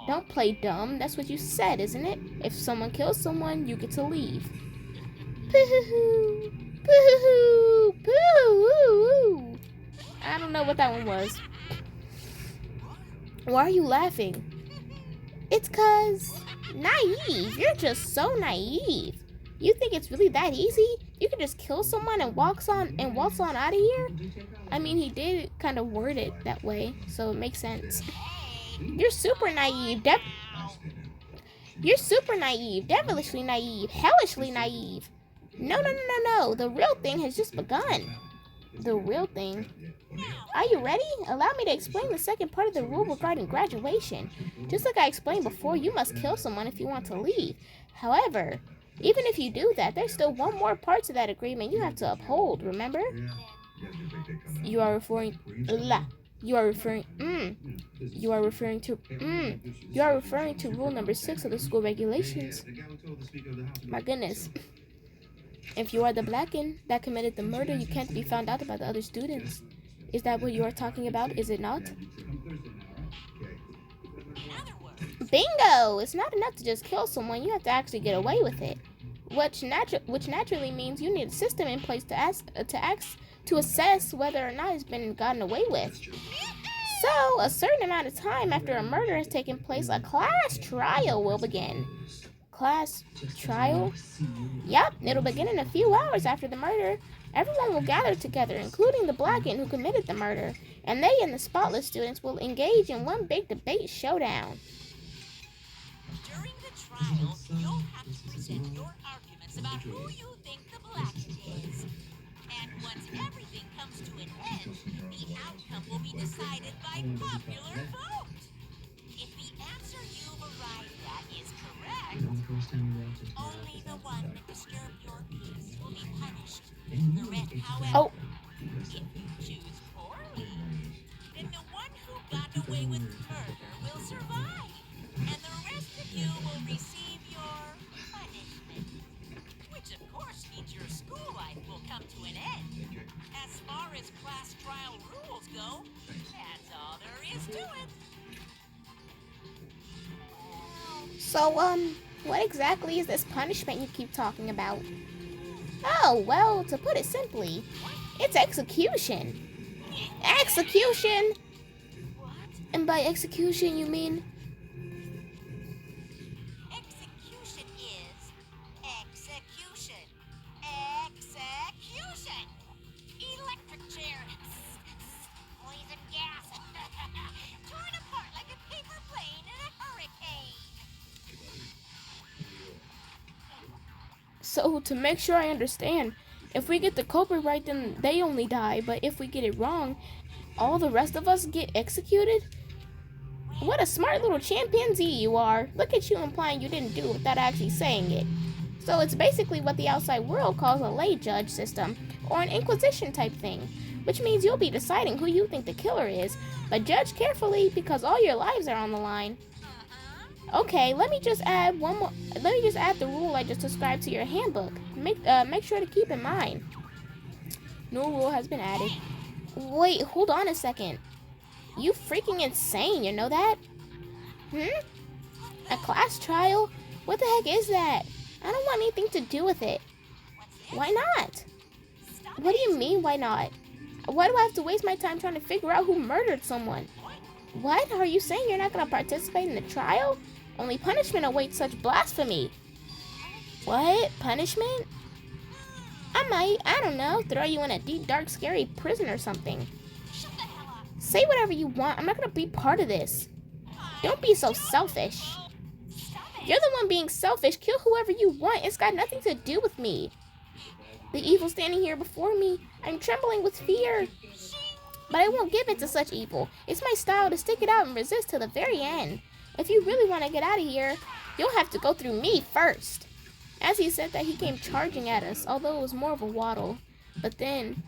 Don't play dumb. That's what you said, isn't it? If someone kills someone, you get to leave. Pooh-hoo. Pooh-hoo. Pooh-hoo. I don't know what that one was. Why are you laughing? It's 'cause naive. You're just so naive. You think it's really that easy? You can just kill someone and waltz on out of here? I mean, he did kind of word it that way, so it makes sense. You're super naive. You're super naive, devilishly naive, hellishly naive. No. The real thing has just begun. The real thing. Are you ready? Allow me to explain the second part of the rule regarding graduation. Just like I explained before, you must kill someone if you want to leave. However, even if you do that, there's still one more part to that agreement you have to uphold, remember? You are referring to rule number 6 of the school regulations. My goodness. If you are the Blacken that committed the murder, you can't be found out by the other students. Is that what you are talking about, is it not? Bingo! It's not enough to just kill someone, you have to actually get away with it. Which naturally means you need a system in place to assess whether or not it's been gotten away with. So, a certain amount of time after a murder has taken place, a class trial will begin. Class trial? Yep, it'll begin in a few hours after the murder. Everyone will gather together, including the Blacken who committed the murder, and they and the spotless students will engage in one big debate showdown. During the trial, you'll have to present your arguments about who you think the Blacken is. And once everything comes to an end, the outcome will be decided by popular vote. If the answer you've arrived at is correct, only the one that disturbed your peace will be punished. The rest, however, if you choose poorly, then the one who got away with murder will survive, and the rest of you will receive your punishment. Which of course means your school life will come to an end. As far as class trial rules go, that's all there is to it. So, what exactly is this punishment you keep talking about? Oh, well, to put it simply, it's execution. Execution? And by execution, you mean? Execution is execution. Execution. Electric chair. Poison gas. Torn apart like a paper plane in a hurricane. So, to make sure I understand, if we get the culprit right, then they only die, but if we get it wrong, all the rest of us get executed? What a smart little chimpanzee you are. Look at you implying you didn't do it without actually saying it. So it's basically what the outside world calls a lay judge system, or an inquisition type thing, which means you'll be deciding who you think the killer is, but judge carefully because all your lives are on the line. Okay, let me just add the rule I just described to your handbook. Make sure to keep in mind. New rule has been added. Wait, hold on a second. You freaking insane, you know that? A class trial? What the heck is that? I don't want anything to do with it. Why not? What do you mean, why not? Why do I have to waste my time trying to figure out who murdered someone? What? Are you saying you're not going to participate in the trial? Only punishment awaits such blasphemy. What? Punishment? I might, I don't know, throw you in a deep, dark, scary prison or something. Say whatever you want. I'm not going to be part of this. Don't be so selfish. You're the one being selfish. Kill whoever you want. It's got nothing to do with me. The evil standing here before me. I'm trembling with fear. But I won't give in to such evil. It's my style to stick it out and resist to the very end. If you really want to get out of here, you'll have to go through me first. As he said that, he came charging at us, although it was more of a waddle. But then...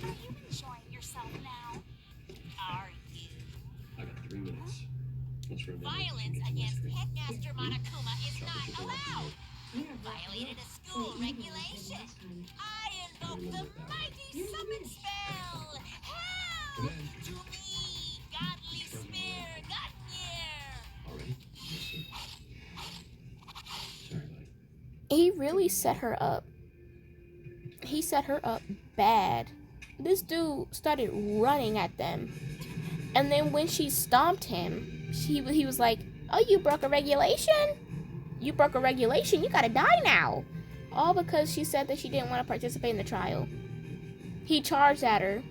Are you enjoying yourself now? Are you? I got 3 minutes. Let's remember. Violence against Headmaster Monokuma is not allowed. You violated a school regulation. I invoke the mighty summon spell. Help to me, godly spear, Gotnir. Already? Yes, sir. Sorry, buddy. He really set her up. He set her up bad. This dude started running at them. And then when she stomped him, he was like, oh, you broke a regulation? You broke a regulation, you gotta die now. All because she said that she didn't want to participate in the trial. He charged at her.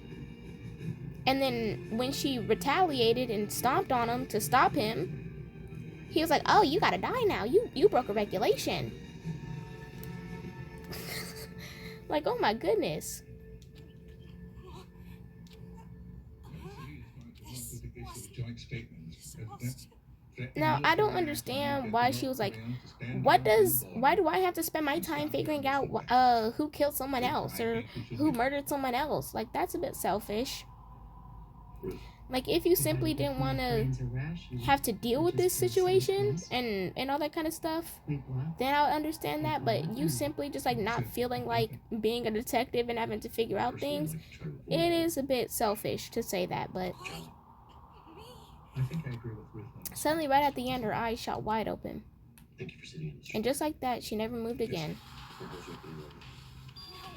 And then when she retaliated and stomped on him to stop him, he was like, oh, you gotta die now. You broke a regulation. Like, oh my goodness. Now, I don't understand why she was like, why do I have to spend my time figuring out who killed someone else or who murdered someone else? Like, that's a bit selfish. Like, if you simply didn't want to have to deal with this situation and all that kind of stuff, then I would understand that. But you simply just, like, not feeling like being a detective and having to figure out things, it is a bit selfish to say that, but... I think I agree with Ruth. Suddenly, right at the end, her eyes shot wide open. Thank you for sitting in this. And just like that, she never moved again.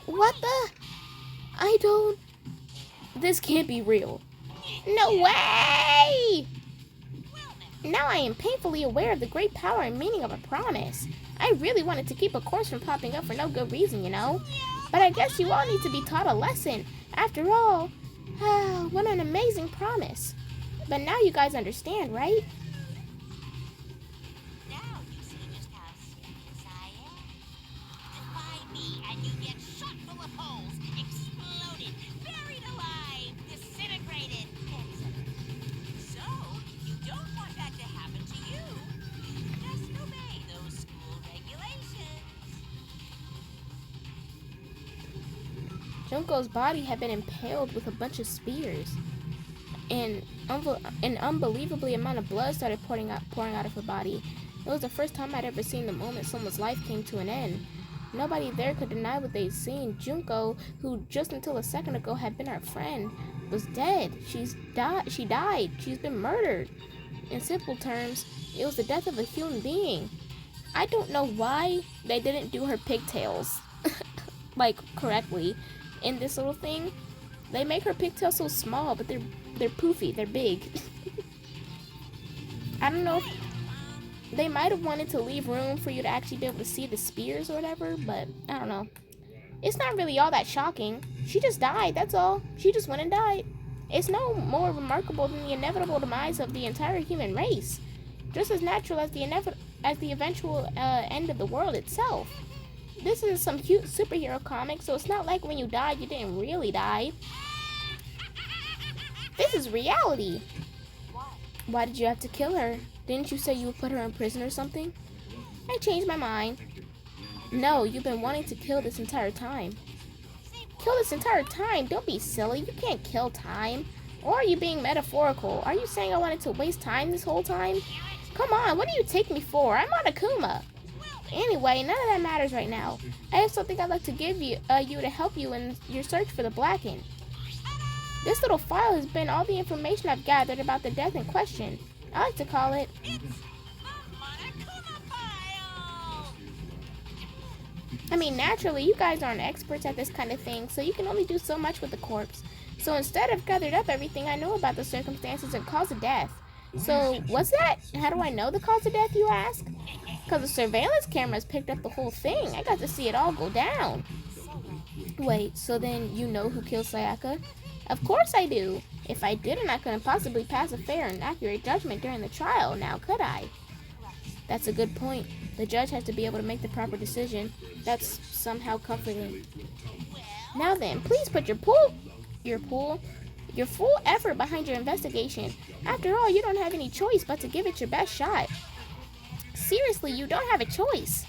What? What the? I don't... This can't be real. No way! Now I am painfully aware of the great power and meaning of a promise. I really wanted to keep a course from popping up for no good reason, you know? But I guess you all need to be taught a lesson. After all, what an amazing promise. But now you guys understand, right? Now you see just how serious I am. Defy me and you get shot full of holes, exploded, buried alive, disintegrated. So, you don't want that to happen to you. Just obey those school regulations. Junko's body had been impaled with a bunch of spears. And an unbelievably amount of blood started pouring out of her body. It was the first time I'd ever seen the moment someone's life came to an end. Nobody there could deny what they'd seen. Junko, who just until a second ago had been our friend, was dead. She died. She's been murdered. In simple terms, it was the death of a human being. I don't know why they didn't do her pigtails, like, correctly. In this little thing, they make her pigtails so small, but they're poofy, they're big. I don't know if they might have wanted to leave room for you to actually be able to see the spears or whatever, but I don't know. It's not really all that shocking. She just died, that's all. She just went and died. It's no more remarkable than the inevitable demise of the entire human race. Just as natural as the eventual end of the world itself. This is some cute superhero comic, so it's not like when you died, you didn't really die. This is reality. Why did you have to kill her? Didn't you say you would put her in prison or something? I changed my mind. No, you've been wanting to kill this entire time. Kill this entire time? Don't be silly. You can't kill time. Or are you being metaphorical? Are you saying I wanted to waste time this whole time? Come on, what do you take me for? I'm on Akuma. Anyway, none of that matters right now. I have something I'd like to give you, to help you in your search for the Blackened. This little file has been all the information I've gathered about the death in question. I like to call it... I mean, naturally, you guys aren't experts at this kind of thing, so you can only do so much with the corpse. So instead, I've gathered up everything I know about the circumstances and cause of death. So, what's that? How do I know the cause of death, you ask? Because the surveillance cameras picked up the whole thing. I got to see it all go down. Wait, so then you know who killed Sayaka? Of course I do. If I didn't, I couldn't possibly pass a fair and accurate judgment during the trial, now could I? That's a good point. The judge has to be able to make the proper decision. That's somehow comforting. Now then, please put your full effort behind your investigation. After all, you don't have any choice but to give it your best shot. Seriously, you don't have a choice.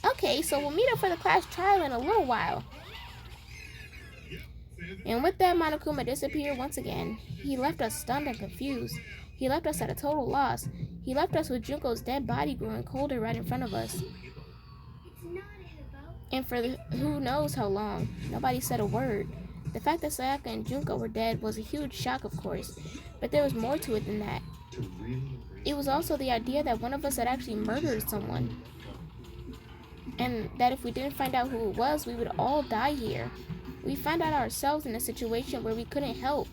Okay, so we'll meet up for the class trial in a little while. And with that, Monokuma disappeared once again. He left us stunned and confused. He left us at a total loss. He left us with Junko's dead body growing colder right in front of us. And for who knows how long. Nobody said a word. The fact that Sayaka and Junko were dead was a huge shock, of course. But there was more to it than that. It was also the idea that one of us had actually murdered someone. And that if we didn't find out who it was, we would all die here. We found out ourselves in a situation where we couldn't help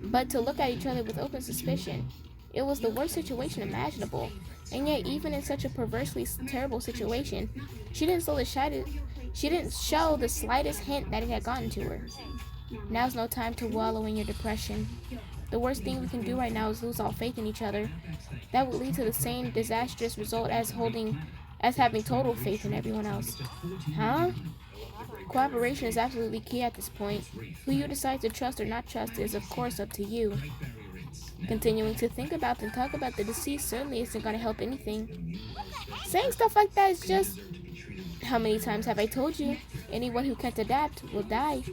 but to look at each other with open suspicion. It was the worst situation imaginable. And yet, even in such a perversely terrible situation, she didn't show the slightest hint that it had gotten to her. Now's no time to wallow in your depression. The worst thing we can do right now is lose all faith in each other. That would lead to the same disastrous result as having total faith in everyone else. Huh? Cooperation is absolutely key at this point. Who you decide to trust or not trust is, of course, up to you. Continuing to think about and talk about the deceased certainly isn't going to help anything. Saying stuff like that is just... How many times have I told you? Anyone who can't adapt will die.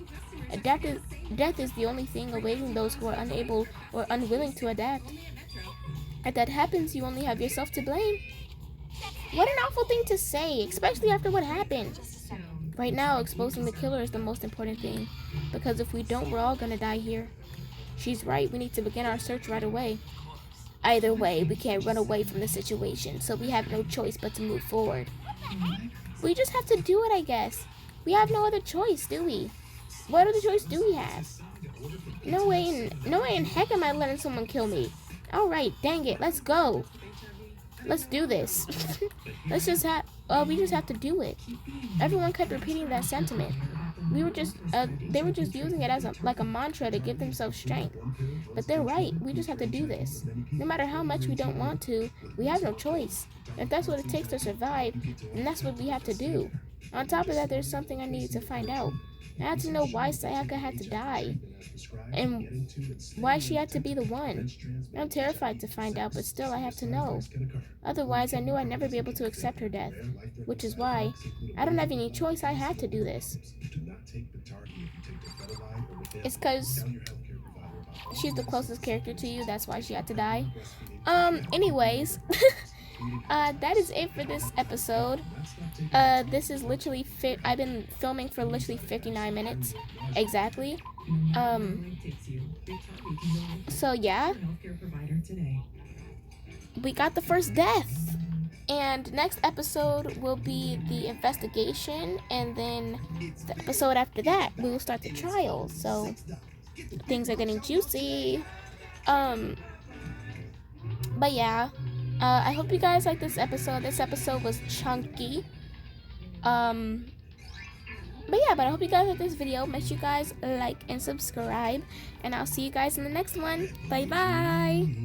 Death is the only thing awaiting those who are unable or unwilling to adapt. If that happens, you only have yourself to blame. What an awful thing to say, especially after what happened. Right now, exposing the killer is the most important thing, because if we don't, we're all gonna die here. She's right, we need to begin our search right away. Either way, we can't run away from the situation, so we have no choice but to move forward. We just have to do it, I guess. We have no other choice, do we? What other choice do we have? No way in heck am I letting someone kill me. Alright, dang it, let's go. Let's do this. We just have to do it. Everyone kept repeating that sentiment. They were just using it as like a mantra to give themselves strength. But they're right, we just have to do this. No matter how much we don't want to, we have no choice. If that's what it takes to survive, then that's what we have to do. On top of that, there's something I needed to find out. I had to know why Sayaka had to die, and why she had to be the one. I'm terrified to find out, but still I have to know. Otherwise, I knew I'd never be able to accept her death, which is why I don't have any choice. I had to do this. It's because she's the closest character to you, that's why she had to die. Anyways, that is it for this episode. This is literally I've been filming for literally 59 minutes exactly. So yeah, we got the first death, and next episode will be the investigation, and then the episode after that we will start the trial. So things are getting juicy. But yeah, I hope you guys like this episode. This episode was chunky. But I hope you guys like this video. Make sure you guys like and subscribe, and I'll see you guys in the next one. Bye bye.